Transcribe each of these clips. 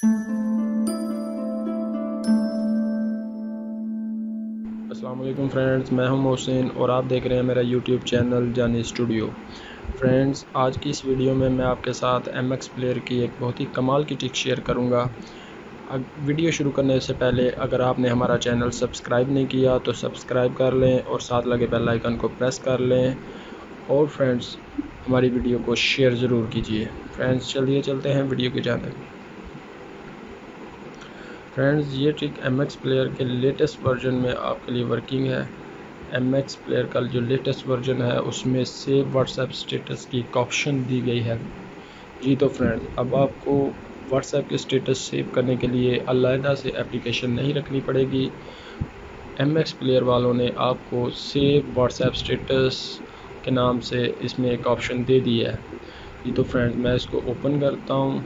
अस्सलाम वालेकुम फ्रेंड्स, मैं हूं मोहसिन और आप देख रहे हैं मेरा यूट्यूब चैनल जानी स्टूडियो। फ्रेंड्स, आज की इस वीडियो में मैं आपके साथ MX प्लेयर की एक बहुत ही कमाल की ट्रिक शेयर करूंगा। वीडियो शुरू करने से पहले अगर आपने हमारा चैनल सब्सक्राइब नहीं किया तो सब्सक्राइब कर लें और साथ लगे बेल आइकन को प्रेस कर लें। और फ्रेंड्स, हमारी वीडियो को शेयर ज़रूर कीजिए। फ्रेंड्स, चलिए चलते हैं वीडियो की जानिब। फ्रेंड्स, ये ट्रिक MX प्लेयर के लेटेस्ट वर्जन में आपके लिए वर्किंग है। MX प्लेयर का जो लेटेस्ट वर्जन है उसमें सेव व्हाट्सएप स्टेटस की एक ऑप्शन दी गई है। जी तो फ्रेंड्स, अब आपको व्हाट्सएप के स्टेटस सेव करने के लिए अलग से एप्लीकेशन नहीं रखनी पड़ेगी। MX प्लेयर वालों ने आपको सेव व्हाट्सएप स्टेटस के नाम से इसमें एक ऑप्शन दे दिया है। जी तो फ्रेंड्स, मैं इसको ओपन करता हूँ।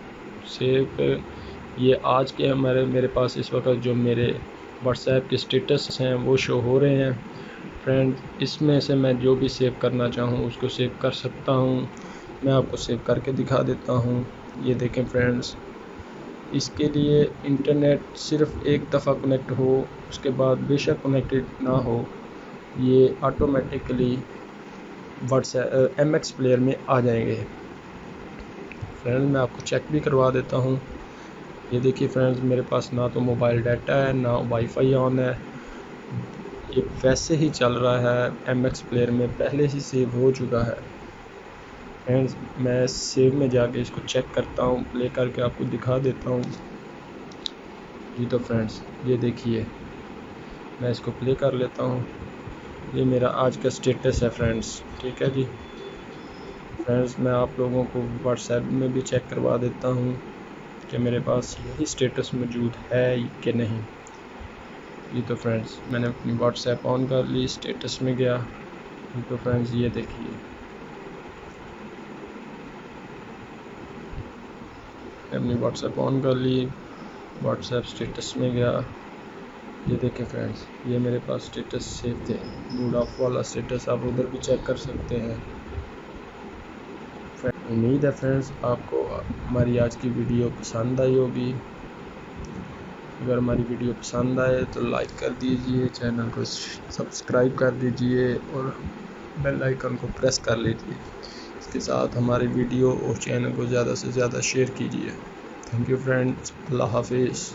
सेव ये आज के मेरे पास इस वक्त जो मेरे व्हाट्सएप के स्टेटस हैं वो शो हो रहे हैं। फ्रेंड्स, इसमें से मैं जो भी सेव करना चाहूँ उसको सेव कर सकता हूँ। मैं आपको सेव करके दिखा देता हूँ। ये देखें फ्रेंड्स, इसके लिए इंटरनेट सिर्फ एक दफ़ा कनेक्ट हो, उसके बाद बेशक कनेक्टेड ना हो, ये ऑटोमेटिकली व्हाट्सएप MX प्लेयर में आ जाएंगे। फ्रेंड्स, मैं आपको चेक भी करवा देता हूँ। ये देखिए फ्रेंड्स, मेरे पास ना तो मोबाइल डाटा है ना वाईफाई ऑन है। ये वैसे ही चल रहा है, MX प्लेयर में पहले ही सेव हो चुका है। फ्रेंड्स, मैं सेव में जाके इसको चेक करता हूँ, प्ले करके आपको दिखा देता हूँ। जी तो फ्रेंड्स, ये देखिए, मैं इसको प्ले कर लेता हूँ। ये मेरा आज का स्टेटस है फ्रेंड्स, ठीक है जी। फ्रेंड्स, मैं आप लोगों को व्हाट्सएप में भी चेक करवा देता हूँ कि मेरे पास यही स्टेटस मौजूद है कि नहीं। ये तो फ्रेंड्स, मैंने अपनी व्हाट्सएप ऑन कर ली, स्टेटस में गया। ये तो फ्रेंड्स, ये देखिए, अपनी व्हाट्सएप ऑन कर ली, व्हाट्सएप स्टेटस में गया। ये देखें फ्रेंड्स, ये मेरे पास स्टेटस सेव थे। मूड ऑफ वाला स्टेटस आप उधर भी चेक कर सकते हैं। उम्मीद है फ्रेंड्स आपको हमारी आज की वीडियो पसंद आई होगी। अगर हमारी वीडियो पसंद आए तो लाइक कर दीजिए, चैनल को सब्सक्राइब कर दीजिए और बेल आइकन को प्रेस कर लीजिए। इसके साथ हमारी वीडियो और चैनल को ज़्यादा से ज़्यादा शेयर कीजिए। थैंक यू फ्रेंड्स, अल्लाह हाफिज़।